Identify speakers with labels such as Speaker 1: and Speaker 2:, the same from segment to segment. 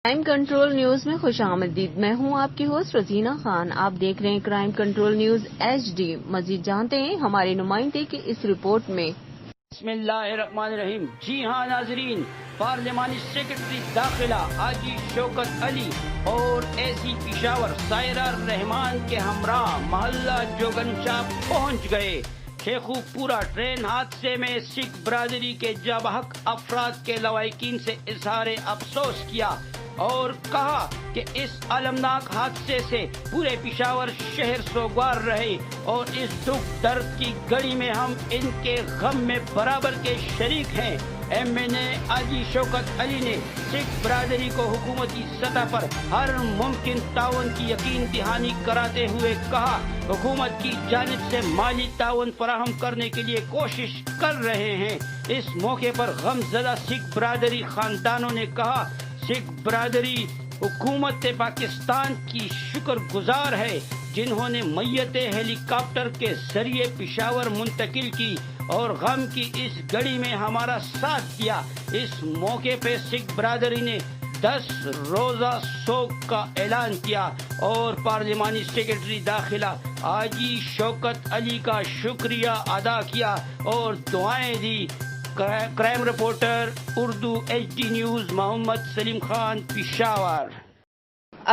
Speaker 1: Crime control news میں خوش آمدید. میں ہوں آپ کی ہوسٹ رزینہ خان. آپ دیکھ رہے ہیں کرائم کنٹرول نیوز HD. مزید جانتے ہیں ہمارے نمائندے کی اس رپورٹ میں.
Speaker 2: بسم اللہ الرحمن الرحیم. جی ہاں ناظرین، پارلیمانی سیکرٹری داخلہ حاجی شوکت علی اور ایسی پشاور سائرہ رحمان کے ہمراہ محلہ جوگنشاہ پہنچ گئے. شیخو پورا ٹرین حادثے میں سکھ برادری کے جابحق افراد کے لواحقین سے اظہار افسوس کیا اور کہا کہ اس المناک حادثے سے پورے پشاور شہر سوگوار رہے اور اس دکھ درد کی گھڑی میں ہم ان کے غم میں برابر کے شریک ہیں. MNA حاجی شوکت علی نے سکھ برادری کو حکومتی سطح پر ہر ممکن تعاون کی یقین دہانی کراتے ہوئے کہا حکومت کی جانب سے مالی تعاون فراہم کرنے کے لیے کوشش کر رہے ہیں. اس موقع پر غم زدہ سکھ برادری خاندانوں نے کہا سکھ برادری حکومت پاکستان کی شکر گزار ہے جنہوں نے میت ہیلی کاپٹر کے ذریعے پشاور منتقل کی اور غم کی اس گھڑی میں ہمارا ساتھ دیا. اس موقع پہ سکھ برادری نے 10 روزہ سوگ کا اعلان کیا اور پارلیمانی سیکرٹری داخلہ حاجی شوکت علی کا شکریہ ادا کیا اور دعائیں دی. Crime reporter Urdu HD news Muhammad Saleem Khan, Peshawar.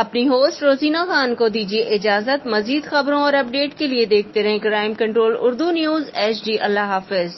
Speaker 1: اپنی ہوسٹ روزینہ خان کو دیجیے اجازت. مزید خبروں اور اپڈیٹ کے لیے دیکھتے رہیں crime control Urdu news HD. اللہ حافظ.